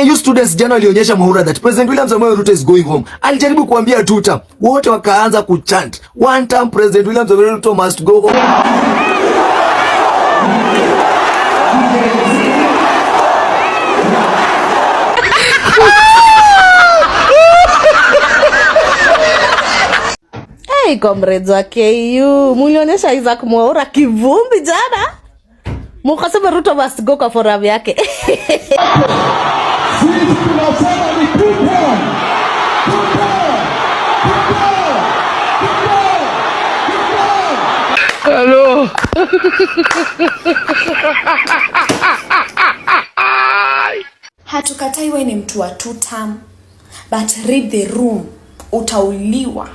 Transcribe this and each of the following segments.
You students jana walionyesha Mwaura that President William Samoei Ruto is going home. Alijaribu kuambia 2 term. Wote wakaanza kuchant. 1 term President William Samoei Ruto must go home. Hey comrades wa KU, mulionyesha Isaac Mwaura kivumbi jana. Mukasema Ruto must go kwa forum yake. Hello. Hatukatai wewe ni mtu wa 2 term, but read the room, utauliwa.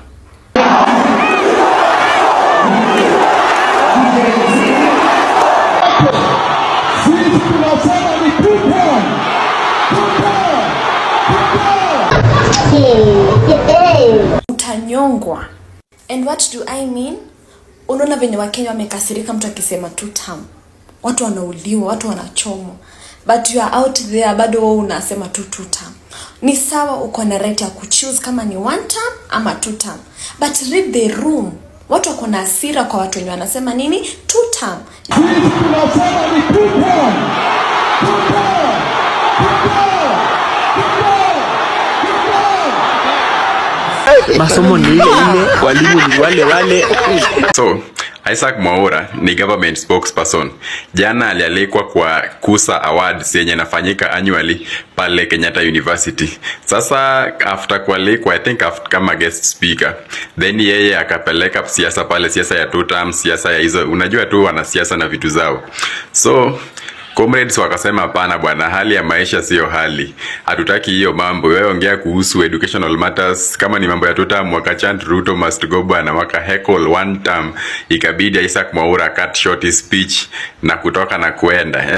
Utanyongwa. And what do I mean? Unaona venye Wakenya wamekasirika mtu akisema 2 term. Watu wanauliwa, watu wanachomwa. But you are out there bado wewe unasema 2 term. Ni sawa, uko na right ya kuchoose kama ni 1 term ama 2 term. But read the room. Watu wako na hasira kwa watu wenye wanasema nini? 2 term. Masomo ni ile, walimu ni wale. So, Isaac Mwaura ni government spokesperson. Jana alialikwa kwa KUSA Awards yenye inafanyika annually pale Kenyatta University. Sasa after kualikwa, I think kama guest speaker, then yeye akapeleka siasa pale, siasa ya 2 term, siasa ya hizo, unajua tu wana siasa na vitu zao. So comrades wakasema hapana bwana, hali ya maisha sio hali. Hatutaki hiyo mambo. Wewe ongea kuhusu educational matters. Kama ni mambo ya 2 term wakachant Ruto must go bwana, waka heckle 1 term. Ikabidi Isaac Mwaura cut short his speech na kutoka na kuenda.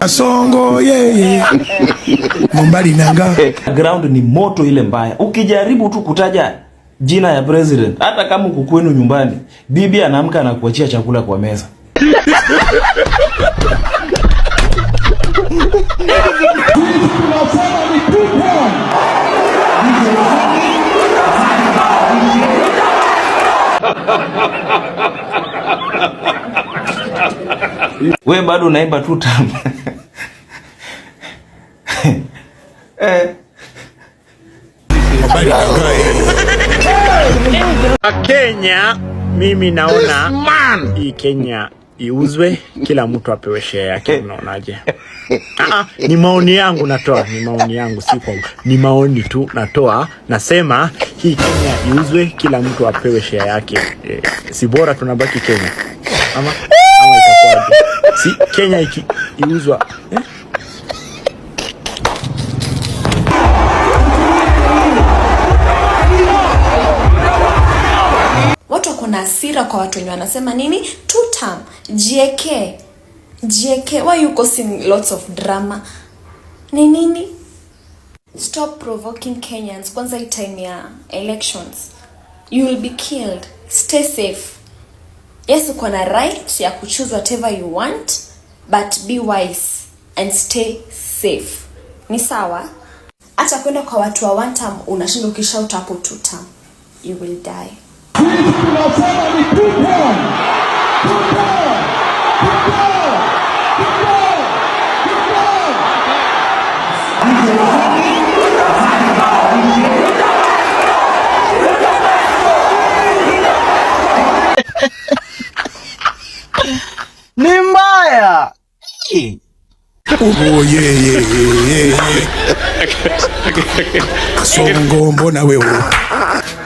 Songo Mbali nanga. Ground ni moto ile mbaya. Ukijaribu tu kutaja jina ya president, hata kama uko kwenu nyumbani, bibi anaamka na kuachia chakula kwa meza. We bado unaimba 2 term. Kenya, mimi naona hii Kenya iuzwe, kila mtu apewe share yake. Unaonaje? Ni maoni yangu natoa, ni maoni yangu, si kwa ni maoni tu natoa. Nasema hii Kenya iuzwe, kila mtu apewe share yake. Si bora tunabaki Kenya ama itakuwaje? Si Kenya iuzwa Watu wako na hasira kwa watu wenye wanasema nini? 2 term. JK, why you causing lots of drama? Ni nini? Stop provoking Kenyans. Kwanza hii time ya elections. You will be killed. Stay safe. Yes, uko na right ya kuchoose whatever you want, but be wise and stay safe. Ni sawa? Acha kwenda kwa watu wa 1 term unashinda ukishout hapo 2 term. You will die. ni mbaya. Songo mbona wewe?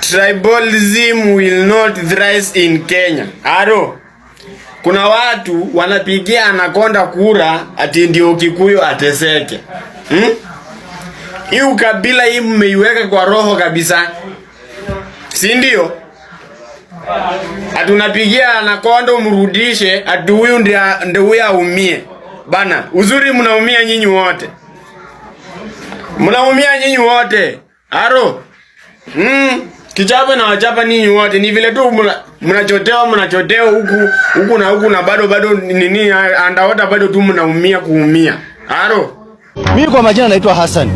Tribalism will not thrive in Kenya. Aro, kuna watu wanapigia Anaconda kura ati ndio Kikuyu ateseke. Hii ukabila hii mmeiweka kwa roho kabisa. Si ndio? Atunapigia Anaconda umrudishe ati huyu ndio huyu aumie. bana, uzuri mnaumia nyinyi wote. Mnaumia nyinyi wote. Aro. Kichapa na wachapa ninyi wote. Ni vile tu mnachotewa huku na bado nini andawata bado tu mnaumia kuumia. Aro. Mimi kwa majina naitwa Hassan.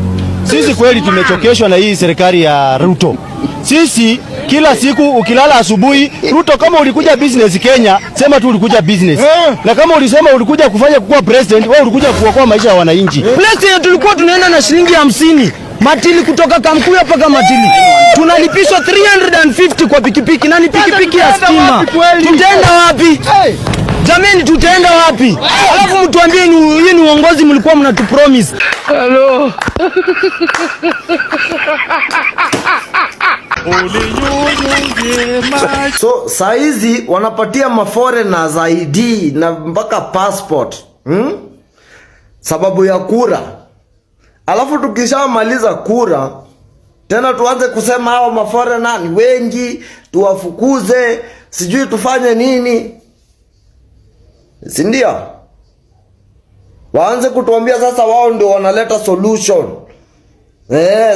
Sisi kweli tumechokeshwa na hii serikali ya Ruto. Sisi kila siku ukilala asubuhi, Ruto kama ulikuja business Kenya, sema tu ulikuja business. Na kama ulisema ulikuja kufanya kuwa president, wewe ulikuja kuokoa maisha ya wananchi. President tulikuwa tunaenda na shilingi 50. Matili kutoka Kamkuya mpaka Matili. Tunalipishwa 350 kwa pikipiki na ni pikipiki ya stima. Tutaenda wapi? Jamani tutaenda wapi? Alafu mtuambie ni uongozi mlikuwa mnatupromise. Hello. So saizi wanapatia maforeigners ID na mpaka passport. Sababu ya kura. Alafu tukishamaliza kura tena tuanze kusema hao maforeigner ni wengi, tuwafukuze, sijui tufanye nini. Si ndio? Waanze kutuambia sasa wao ndio wanaleta solution.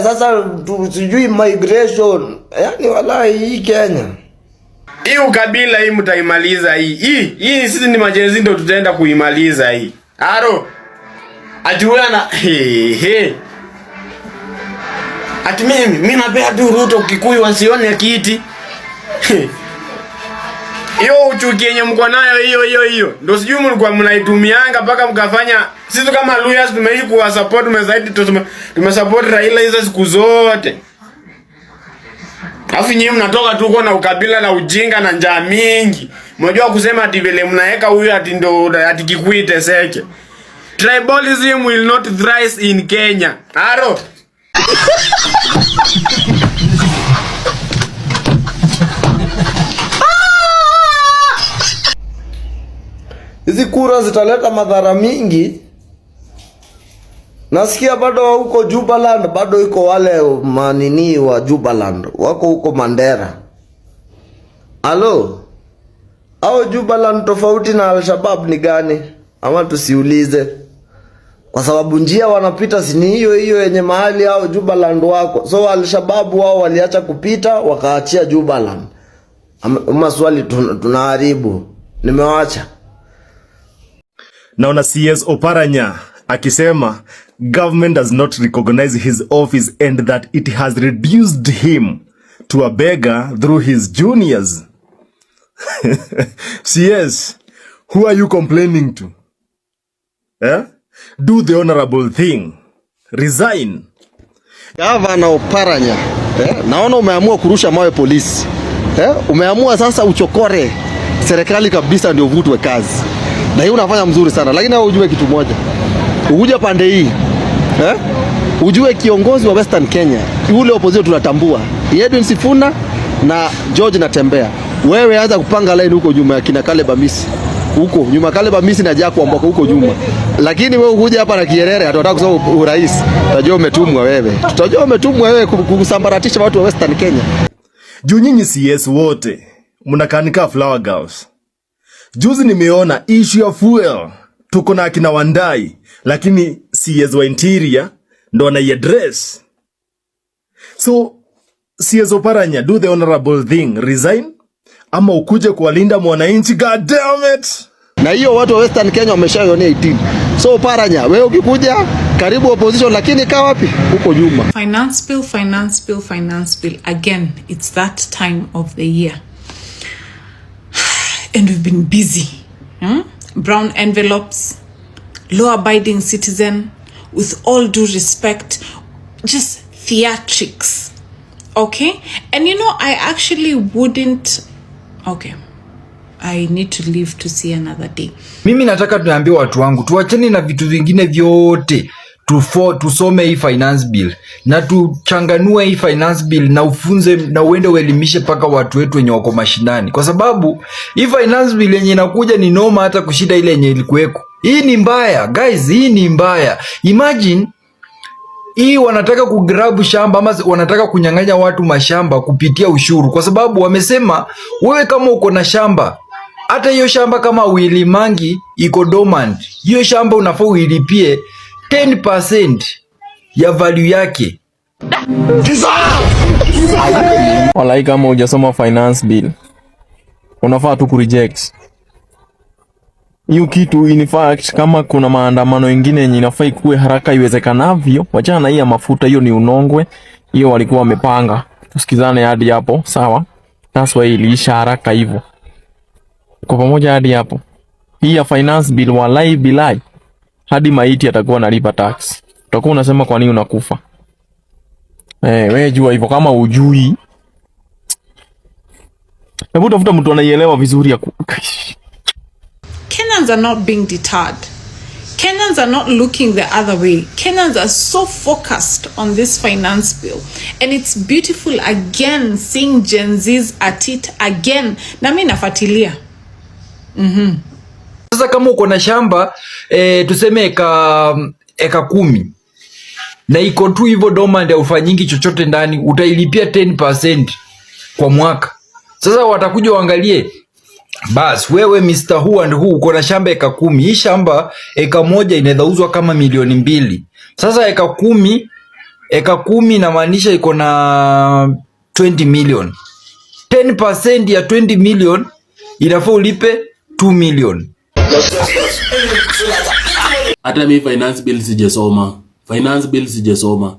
Sasa sijui migration. Yaani wallahi hii Kenya. Hii ukabila hii mtaimaliza hii. Hii sisi ni majenzi ndio tutaenda kuimaliza hii. Aro. Ajuana ati mimi napea tu Ruto Kikuyu wasione kiti. Hiyo uchuki yenye mko nayo hiyo. Ndio sijui mlikuwa mnaitumianga mpaka mkafanya sisi kama lawyers tumeishi kuwa support tumezaidi tumesupport Raila hizo siku zote. Alafu nyinyi mnatoka tu kwa na ukabila na ujinga na njaa mingi. Mnajua kusema ati vile mnaeka huyu ati ndo ati Kikuyu iteseke. Tribalism will not thrive in Kenya. Aro. Hizi kura zitaleta madhara mingi. Nasikia bado huko Jubaland, bado iko wale manini wa Jubaland, wako huko Mandera. Halo? Au Jubaland tofauti na Al-Shabaab ni gani? Ama tusiulize. Kwa sababu njia wanapita si ni hiyo yenye mahali au Jubaland wako. So Al-Shabaab wao waliacha kupita wakaachia Jubaland. Maswali tunaharibu. Nimewacha. Naona CS Oparanya akisema government does not recognize his office and that it has reduced him to a beggar through his juniors. CS, who are you complaining to? Do the honorable thing. Resign. Gavana Oparanya, naona umeamua kurusha mawe polisi. Umeamua sasa uchokore serikali kabisa ndio vutwe kazi. Na hii unafanya mzuri sana, lakini wewe ujue kitu moja. Ukuje pande hii, ujue kiongozi wa Western Kenya, yule opposition tunatambua. Edwin Sifuna na George Natembea. Wewe anza kupanga line huko nyuma ya kina Caleb Amisi. Huko nyuma Caleb Amisi na Jack Wamboko huko nyuma. Lakini wewe ukuje hapa na Kierere atataka kusema urais. Tutajua umetumwa wewe. Tutajua umetumwa wewe kusambaratisha watu wa Western Kenya. Juu nyinyi CS wote mnakanika flower girls. Juzi nimeona issue ya fuel tuko na akina Wandai, lakini CS wa interior ndo wanaiaddress. So CS Oparanya, do the honorable thing, resign ama ukuje kuwalinda mwananchi. God damn it. Na hiyo watu wa Western Kenya wameshaionea 18. So Oparanya, wewe ukikuja karibu opposition, lakini kaa wapi? Huko nyuma. Finance bill. Again, it's that time of the year. And we've been busy. Brown envelopes, law-abiding citizen, with all due respect, just theatrics. Okay? And you know, I actually wouldn't... Okay. I need to leave to see another day. Mimi nataka tuambie watu wangu, tuachane na vitu vingine vyote. Tusome hii finance bill na tuchanganue hii finance bill na ufunze na uende uelimishe paka watu wetu wenye wako mashinani, kwa sababu hii finance bill yenye inakuja ni noma hata kushida ile yenye ilikuweko. Hii ni mbaya guys, hii ni mbaya. Imagine hii wanataka kugrabu shamba ama wanataka kunyang'anya watu mashamba kupitia ushuru, kwa sababu wamesema wewe kama uko na shamba Hata hiyo shamba kama Willy Mangi iko dormant, hiyo shamba unafaa uilipie 10% ya value yake. Walai, kama hujasoma finance bill unafaa tu kureject hiyo kitu. In fact, kama kuna maandamano mengine yenye inafaa ikue haraka iwezekanavyo, wachana na hii ya mafuta, hiyo ni unongwe, hiyo walikuwa wamepanga. Tusikizane hadi hapo, sawa? That's why iliisha haraka hivyo. Kwa pamoja hadi hapo. Hii ya finance bill, walai bilai, hadi maiti atakuwa analipa tax. Utakuwa unasema kwa nini unakufa? Wewe jua hivyo, kama ujui. Hebu tafuta mtu anaielewa vizuri ya Kenyans are not being deterred. Kenyans are not looking the other way. Kenyans are so focused on this finance bill. And it's beautiful again seeing Gen Z's at it again. Na mimi nafuatilia. Sasa kama uko na shamba tuseme eka 10 na iko tu hivyo dormant ya ufanyingi chochote ndani, utailipia 10% kwa mwaka. Sasa watakuja waangalie, bas wewe Mr. Who and Who uko na shamba eka 10. Hii shamba eka moja inaweza uzwa kama milioni 2. Sasa eka 10 inamaanisha iko na 20 million. 10% ya 20 million inafaa ulipe 2 million. Hata mimi finance bill sijasoma.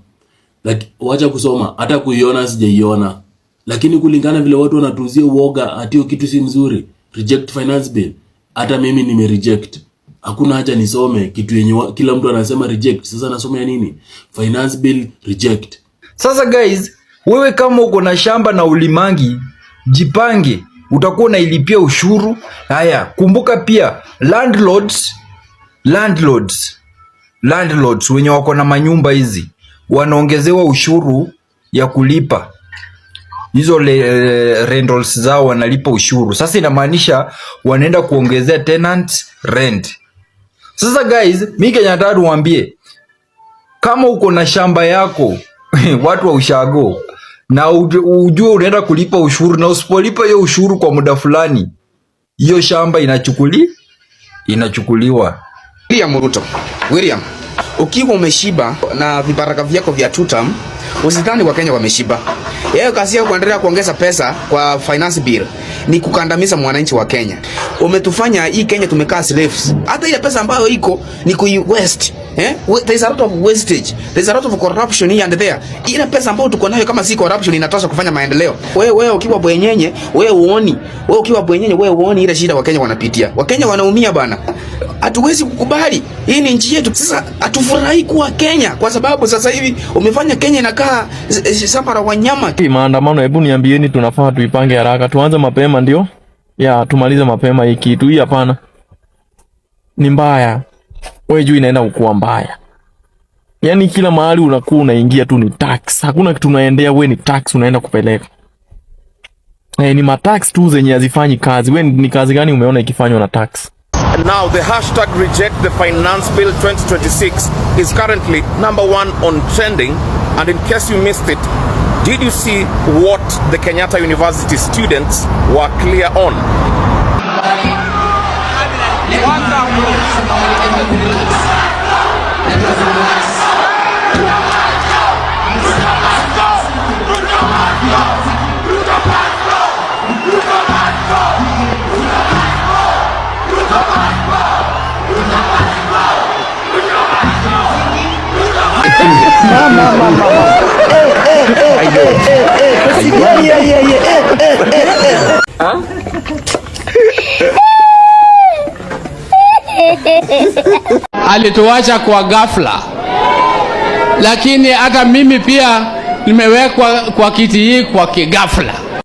Like wacha kusoma, hata kuiona sijaiona. Lakini kulingana vile watu wanatuzia uoga ati kitu si mzuri, reject finance bill. Hata mimi nime-reject. Hakuna haja nisome kitu yenye kila mtu anasema reject. Sasa nasoma ya nini? Finance bill reject. Sasa guys, wewe kama uko na shamba na ulimangi, jipange, utakuwa unailipia ushuru. Haya, kumbuka pia landlords wenye wako na manyumba hizi wanaongezewa ushuru ya kulipa. Hizo rentals zao wanalipa ushuru. Sasa inamaanisha wanaenda kuongezea tenants rent. Sasa guys, mimi Kenya nataka niwaambie, kama uko na shamba yako watu wa ushago na ujue unaenda kulipa ushuru, na usipolipa hiyo ushuru kwa muda fulani, hiyo shamba inachukuliwa. William, ukiwa umeshiba na vibaraka vyako vya tutam, usidhani wa Kenya wameshiba. Yeye kazi yako kuendelea kuongeza pesa kwa finance bill ni kukandamiza mwananchi wa Kenya. Umetufanya hii Kenya tumekaa slaves. Hata ile pesa ambayo iko ni ku-waste. There is a lot of wastage. There is a lot of corruption here and there. Ile pesa ambayo tuko nayo kama si corruption inatosha kufanya maendeleo. Wewe ukiwa bwenyenye, wewe uoni ile shida wa Kenya wanapitia. Wa Kenya wanaumia bana. Hatuwezi kukubali. Hii ni nchi yetu. Sasa hatufurahi kuwa Kenya kwa sababu sasa hivi umefanya Kenya inakaa safara wanyama. Maandamano, hebu niambieni, tunafaa tuipange haraka. Tuanze mapema ndio? Ya tumalize mapema hii kitu. Hii hapana. Ni mbaya. Wewe juu inaenda kukua mbaya. Yaani kila mahali unakuwa unaingia tu ni tax. Hakuna kitu unaendea, wewe ni tax unaenda kupeleka. Ni matax tu zenye hazifanyi kazi. Wewe ni kazi gani umeona ikifanywa na tax? Now the hashtag reject the finance bill 2026 is currently #1 on trending, and in case you missed it, did you see what the Kenyatta University students were clear on? Alituacha kwa ghafla, lakini hata mimi pia nimewekwa kwa kiti hii kwa kighafla.